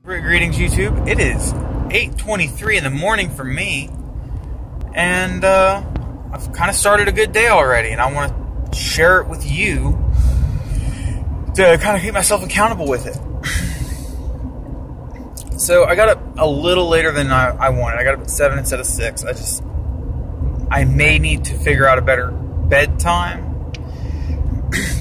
Greetings YouTube, it is 8:23 in the morning for me, and I've kind of started a good day already, and I want to share it with you to kind of keep myself accountable with it. So I got up a little later than I wanted. I got up at 7 instead of 6. I may need to figure out a better bedtime,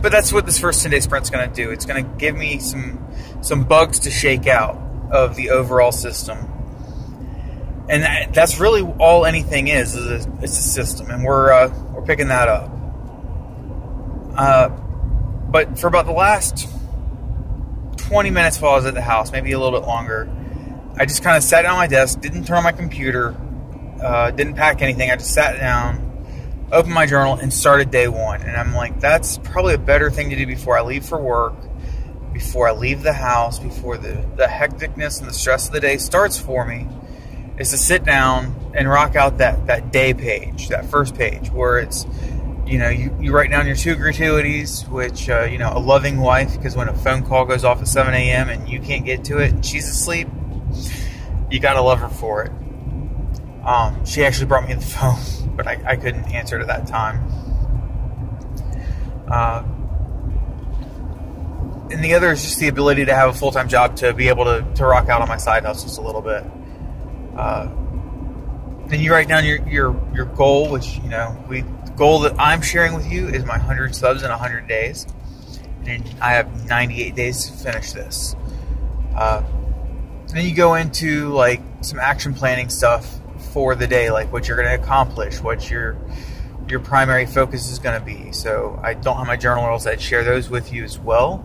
but that's what this first 10-day sprint's going to do. It's going to give me some bugs to shake out of the overall system, and that's really all anything is it's a system, and we're picking that up. But for about the last 20 minutes while I was at the house, maybe a little bit longer, I just kind of sat down at my desk, didn't turn on my computer, didn't pack anything. I just sat down, opened my journal, and started day one. And I'm like, that's probably a better thing to do before I leave for work, before I leave the house, before the hecticness and the stress of the day starts for me, is to sit down and rock out that day page, that first page, where it's, you write down your 2 gratuities, which, a loving wife, because when a phone call goes off at 7 a.m. and you can't get to it and she's asleep, you gotta love her for it. She actually brought me the phone, but I couldn't answer it at that time. And the other is just the ability to have a full-time job, to be able to rock out on my side hustles a little bit. Then you write down your goal, which, the goal that I'm sharing with you is my 100 subs in 100 days. And I have 98 days to finish this. Then you go into, like, some action planning stuff for the day, like what you're going to accomplish, what your primary focus is going to be. So I don't have my journals. I'd share those with you as well.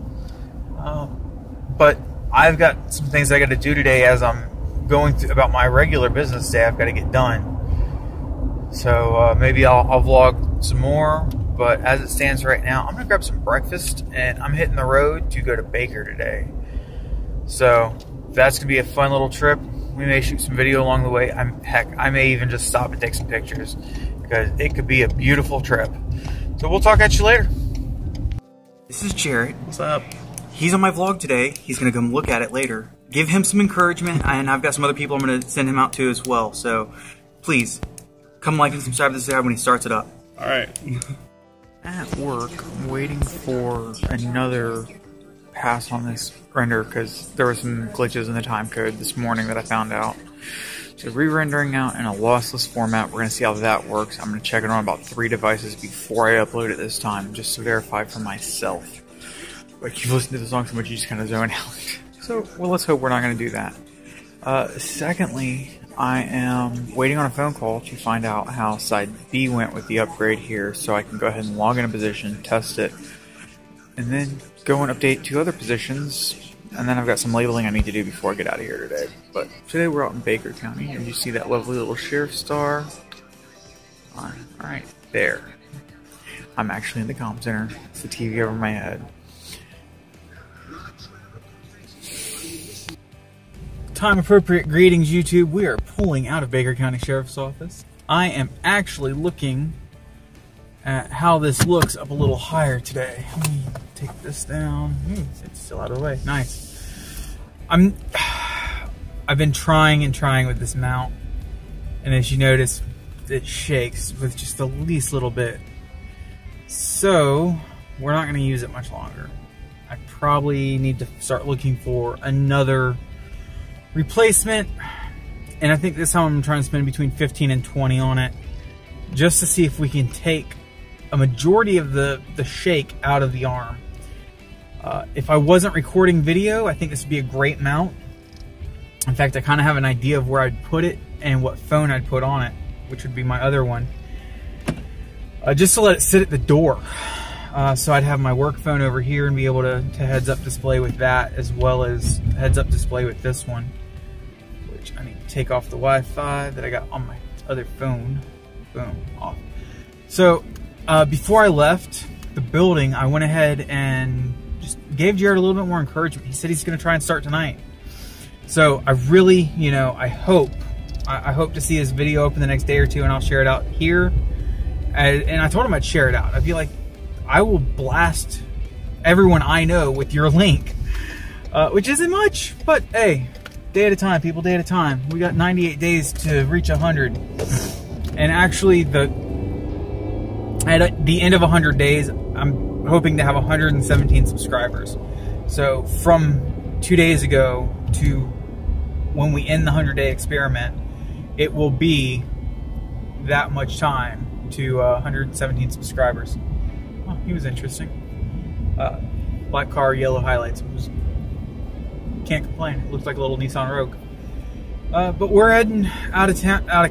But I've got some things I got to do today as I'm going through about my regular business day. I've got to get done. So maybe I'll vlog some more. But as it stands right now, I'm going to grab some breakfast, and I'm hitting the road to go to Baker today. So that's going to be a fun little trip. We may shoot some video along the way. I may even just stop and take some pictures, because it could be a beautiful trip. So we'll talk at you later. This is Jarrett. What's up? He's on my vlog today. He's going to come look at it later. Give him some encouragement, and I've got some other people I'm going to send him out to as well. So please, come like and subscribe to this video when he starts it up. Alright. At work, I'm waiting for another pass on this render, because there were some glitches in the time code this morning that I found out. So re-rendering out in a lossless format, we're going to see how that works. I'm going to check it on about 3 devices before I upload it this time, just to verify for myself. Like, you've listened to the song so much you just kind of zone out. So, well, let's hope we're not going to do that. Secondly, I am waiting on a phone call to find out how side B went with the upgrade here, so I can go ahead and log in a position, test it, and then go and update 2 other positions. And then I've got some labeling I need to do before I get out of here today. But today we're out in Baker County, and you see that lovely little sheriff's star. Alright, there. I'm actually in the comm center. It's the TV over my head. Time appropriate greetings, YouTube. We are pulling out of Baker County Sheriff's Office. I am actually looking at how this looks up a little higher today. Let me take this down. It's still out of the way. Nice. I've been trying with this mount, and as you notice, it shakes with just the least little bit. So we're not going to use it much longer. I probably need to start looking for another replacement, and I think this time I'm trying to spend between 15 and 20 on it, just to see if we can take a majority of the shake out of the arm. If I wasn't recording video, I think this would be a great mount. In fact, I kind of have an idea of where I'd put it and what phone I'd put on it, which would be my other one. Just to let it sit at the door. So I'd have my work phone over here and be able to heads-up display with that, as well as heads-up display with this one, which I need to take off the Wi-Fi that I got on my other phone. Boom, off. So before I left the building, I went ahead and just gave Jared a little bit more encouragement. He said he's going to try and start tonight. So I really, I hope to see his video up in the next day or 2, and I'll share it out here. And I told him I'd share it out. I'd be like, I will blast everyone I know with your link, which isn't much, but hey, day at a time, people, day at a time. We got 98 days to reach 100. And actually, at the end of 100 days, I'm hoping to have 117 subscribers. So from 2 days ago to when we end the 100-day experiment, it will be that much time to 117 subscribers. Oh, he was interesting. Black car, yellow highlights. Can't complain. It looks like a little Nissan Rogue. But we're heading out of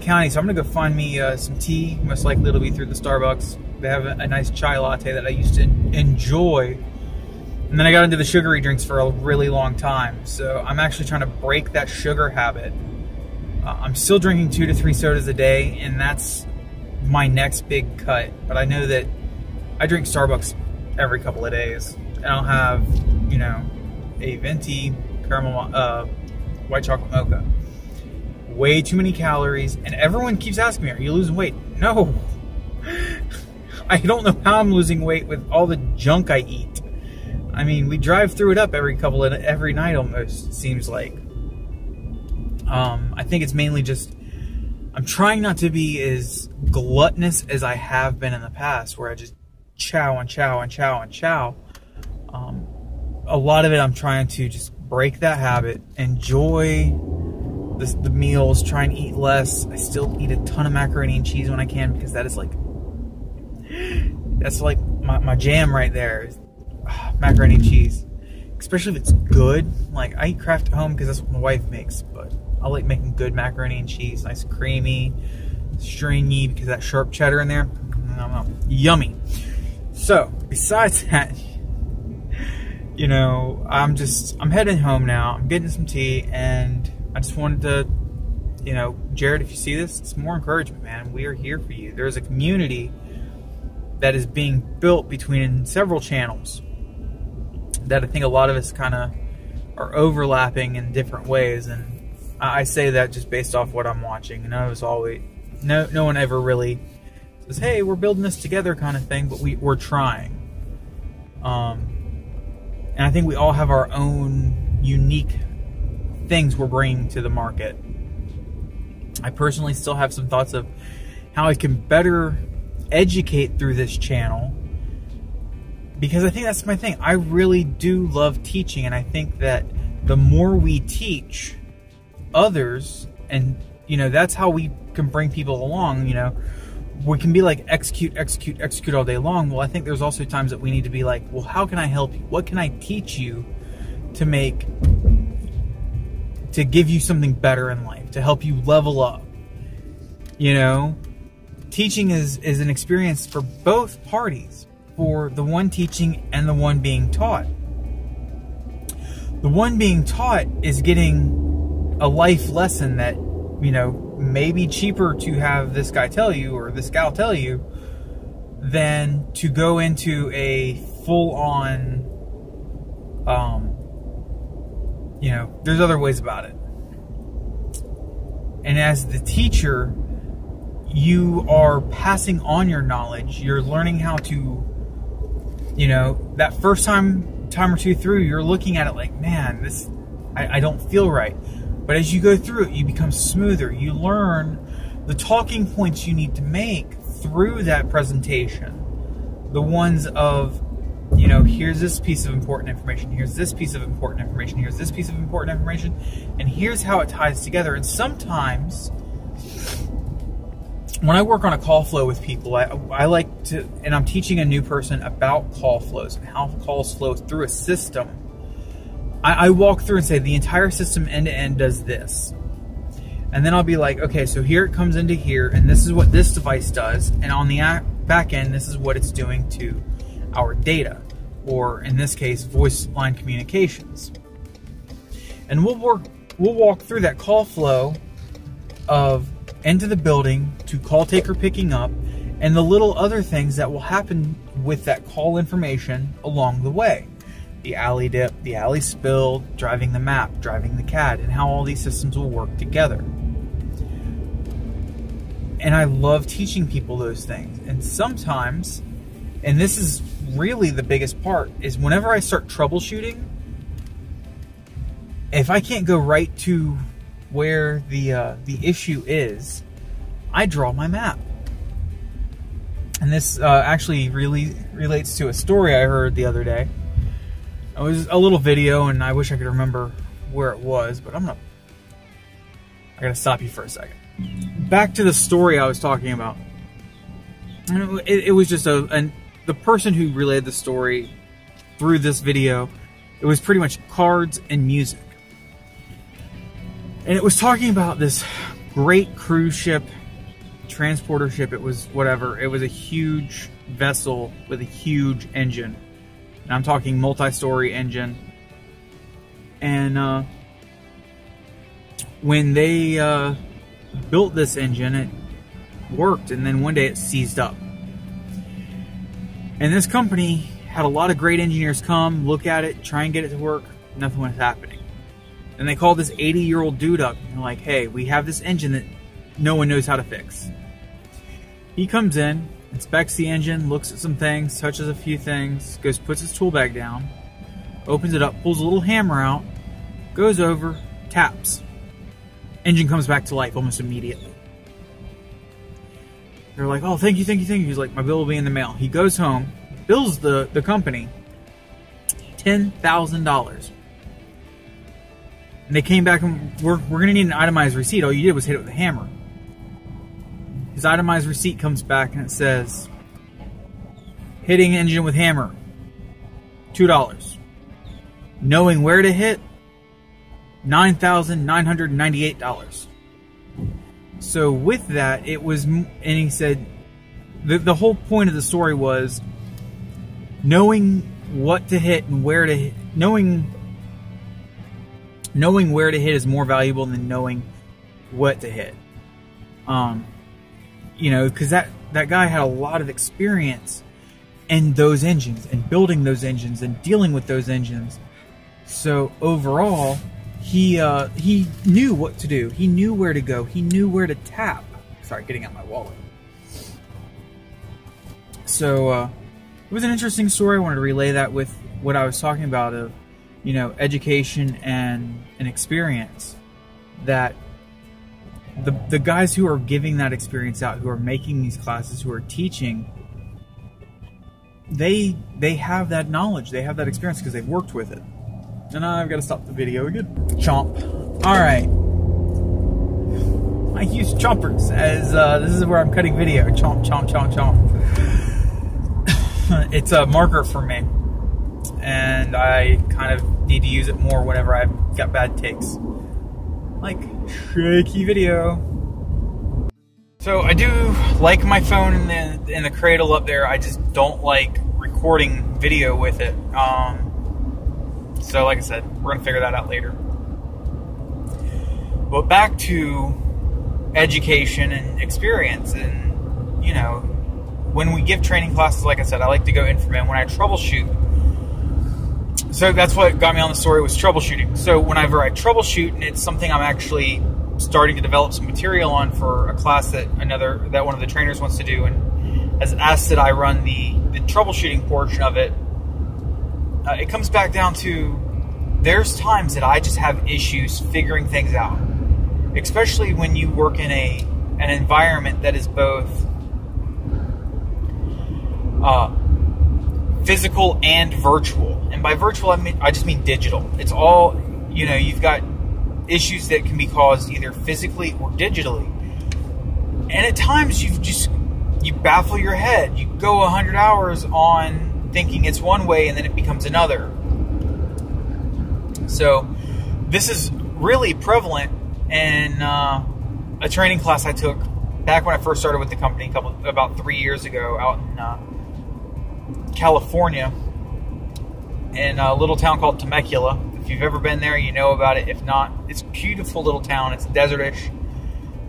county, so I'm gonna go find me some tea. Most likely it'll be through the Starbucks. They have a nice chai latte that I used to enjoy. And then I got into the sugary drinks for a really long time. So I'm actually trying to break that sugar habit. I'm still drinking 2 to 3 sodas a day, and that's my next big cut. But I know that I drink Starbucks every couple of days. And I'll have, you know, a venti caramel white chocolate mocha. Way too many calories, and everyone keeps asking me, are you losing weight? No. I don't know how I'm losing weight with all the junk I eat. I mean, we drive through it up every night almost, it seems like. I think it's mainly just, I'm trying not to be as gluttonous as I have been in the past, where I just chow and chow and chow and chow. A lot of it I'm trying to just break that habit, enjoy the meals, try and eat less. I still eat a ton of macaroni and cheese when I can, because that is like, that's like my jam right there. Macaroni and cheese, especially if it's good. Like, I eat Kraft at home because that's what my wife makes, but I like making good macaroni and cheese, nice creamy, stringy, because that sharp cheddar in there, yummy. So besides that, you know, I'm heading home now. I'm getting some tea, and I just wanted to, you know, Jared, if you see this, it's more encouragement, man. We are here for you. There's a community that is being built between several channels that I think a lot of us kind of are overlapping in different ways, and I say that just based off what I'm watching. And I was always, no one ever really says, hey, we're building this together kind of thing, but we're trying. And I think we all have our own unique things we're bringing to the market. I personally still have some thoughts of how I can better educate through this channel, because I think that's my thing. I really do love teaching, and I think that the more we teach others, and you know, that's how we can bring people along. You know, we can be like execute all day long. Well, I think there's also times that we need to be like, well, how can I help you? What can I teach you to give you something better in life, to help you level up? You know, teaching is an experience for both parties, for the one teaching and the one being taught. The one being taught is getting a life lesson that, you know, may be cheaper to have this guy tell you or this gal tell you than to go into a full-on, you know, there's other ways about it. And as the teacher, you are passing on your knowledge. You're learning how to, you know, that first time or two through, you're looking at it like, man, this, I don't feel right. But as you go through it, you become smoother. You learn the talking points you need to make through that presentation. The ones of, you know, here's this piece of important information, here's this piece of important information, here's this piece of important information, and here's how it ties together. And sometimes, when I work on a call flow with people, I like to, and I'm teaching a new person about call flows and how calls flow through a system. I walk through and say the entire system end to end does this. And then I'll be like, okay, so here it comes into here, and this is what this device does, and on the back end, this is what it's doing to our data, or in this case, voice line communications. And we'll walk through that call flow of into the building to call taker picking up, and the little other things that will happen with that call information along the way. The alley dip, the alley spill, driving the map, driving the CAD, and how all these systems will work together. And I love teaching people those things. And sometimes, and this is really the biggest part, is whenever I start troubleshooting, if I can't go right to where the issue is, I draw my map. And this actually really relates to a story I heard the other day. It was a little video, and I wish I could remember where it was, but I gotta stop you for a second. Back to the story I was talking about. It was just the person who relayed the story through this video, it was pretty much cards and music. And it was talking about this great cruise ship, transporter ship, it was whatever. It was a huge vessel with a huge engine. And I'm talking multi-story engine. And when they built this engine, it worked, and then one day it seized up. And this company had a lot of great engineers come, look at it, try and get it to work. Nothing was happening. And they called this 80-year-old dude up, and they're like, hey, we have this engine that no one knows how to fix. He comes in, inspects the engine, looks at some things, touches a few things, goes, puts his tool bag down, opens it up, pulls a little hammer out, goes over, taps. Engine comes back to life almost immediately. They're like, oh, thank you, thank you, thank you. He's like, my bill will be in the mail. He goes home, bills the company $10,000. And they came back and we're going to need an itemized receipt. All you did was hit it with a hammer. His itemized receipt comes back and it says, hitting engine with hammer, $2. Knowing where to hit, $9,998. So with that, it was, and he said, the whole point of the story was knowing what to hit and where to hit. Knowing where to hit is more valuable than knowing what to hit. You know, because that guy had a lot of experience in those engines and building those engines and dealing with those engines. So overall, he knew what to do. He knew where to go. He knew where to tap. Sorry, getting out my wallet. So it was an interesting story. I wanted to relay that with what I was talking about of, you know, education and experience. That the guys who are giving that experience out, who are making these classes, who are teaching, they have that knowledge. They have that experience because they've worked with it. And I've got to stop the video again. Chomp. Alright. I use chompers as, this is where I'm cutting video. Chomp, chomp, chomp, chomp. It's a marker for me. And I kind of need to use it more whenever I've got bad takes. Like, shaky video. So I do like my phone in the cradle up there. I just don't like recording video with it. So like I said, we're going to figure that out later. But back to education and experience. And, you know, when we give training classes, like I said, I like to go in from in. When I troubleshoot, so that's what got me on the story, was troubleshooting. So whenever I troubleshoot, and it's something I'm actually starting to develop some material on for a class that one of the trainers wants to do, and has asked that I run the troubleshooting portion of it. It comes back down to, there's times that I just have issues figuring things out, especially when you work in an environment that is both physical and virtual. And by virtual, I just mean digital. It's all, you know, you've got issues that can be caused either physically or digitally. And at times you baffle your head. You go 100 hours on thinking it's one way, and then it becomes another. So this is really prevalent in a training class I took back when I first started with the company about 3 years ago out in California, in a little town called Temecula. If you've ever been there, you know about it. If not, it's a beautiful little town. It's desertish,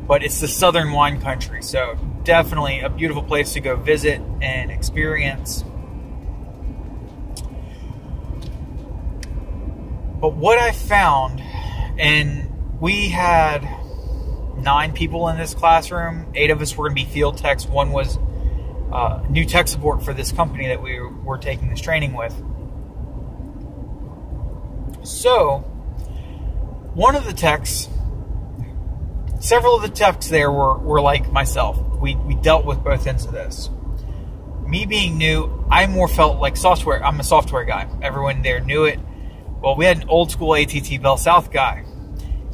but it's the southern wine country, so definitely a beautiful place to go visit and experience. But what I found, and we had 9 people in this classroom. 8 of us were going to be field techs. 1 was new tech support for this company that we were taking this training with. So One of the techs, several of the techs there were like myself. We dealt with both ends of this. Me being new, I more felt like software. I'm a software guy. Everyone there knew it. Well, we had an old school ATT Bell South guy.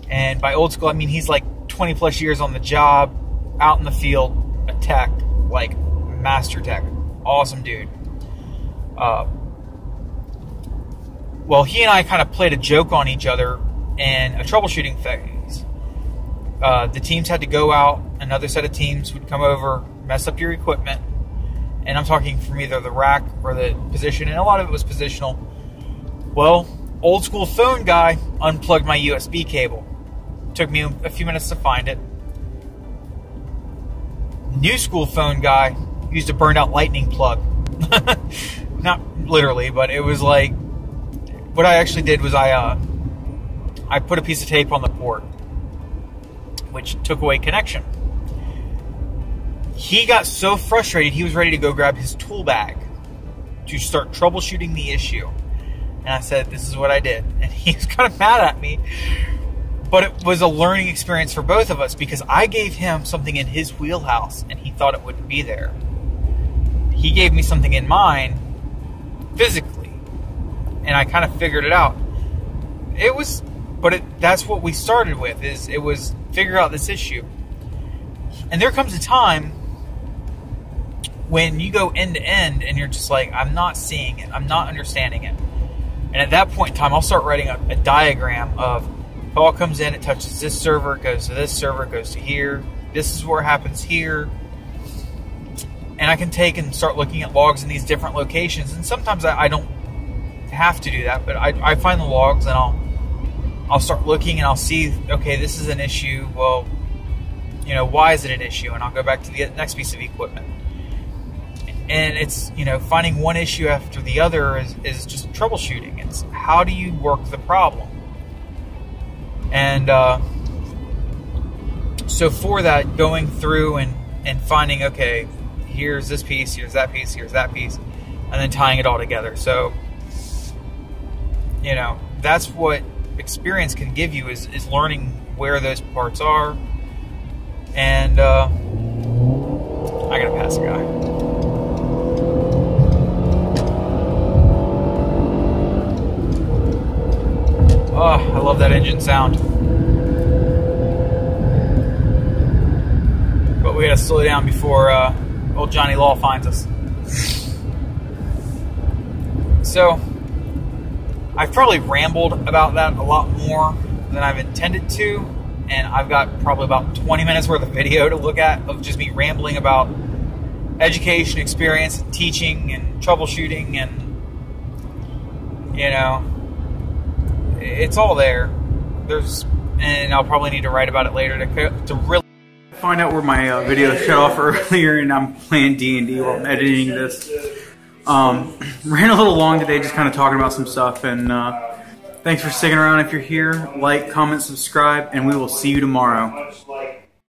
And by old school, I mean he's like 20 plus years on the job, out in the field, a tech, like master tech. Awesome dude. Well, he and I kind of played a joke on each other in a troubleshooting phase. The teams had to go out. Another set of teams would come over, mess up your equipment. And I'm talking from either the rack or the position, and a lot of it was positional. Well, old school phone guy unplugged my USB cable. Took me a few minutes to find it. New school phone guy used a burned out lightning plug. Not literally, but it was like, what I actually did was I put a piece of tape on the port, which took away connection. He got so frustrated, he was ready to go grab his tool bag to start troubleshooting the issue. And I said, this is what I did. And he was kind of mad at me. But it was a learning experience for both of us because I gave him something in his wheelhouse and he thought it wouldn't be there. He gave me something in mine physically. And I kind of figured it out. That's what we started with, it was figure out this issue. And there comes a time when you go end to end and you're just like, I'm not seeing it. I'm not understanding it. And at that point in time, I'll start writing a diagram of it all comes in, it touches this server, it goes to this server, it goes to here. This is where it happens here. And I can take and start looking at logs in these different locations. And sometimes I don't have to do that, but I find the logs and I'll start looking and I'll see, okay, this is an issue. Well, why is it an issue? And I'll go back to the next piece of equipment. And it's, finding one issue after the other is just troubleshooting. It's how do you work the problem? And so for that, going through and finding, okay, here's this piece, here's that piece, here's that piece, and then tying it all together. So, that's what experience can give you is learning where those parts are. And I gotta pass a guy. Oh, I love that engine sound. But we gotta slow down before old Johnny Law finds us. So, I've probably rambled about that a lot more than I've intended to, and I've got probably about 20 minutes worth of video to look at of just me rambling about education, experience, and teaching, and troubleshooting, and it's all there. And I'll probably need to write about it later to really find out where my video shut off earlier, and I'm playing D&D while I'm editing this. Ran a little long today, just kind of talking about some stuff, and thanks for sticking around. If you're here, like, comment, subscribe, and we will see you tomorrow.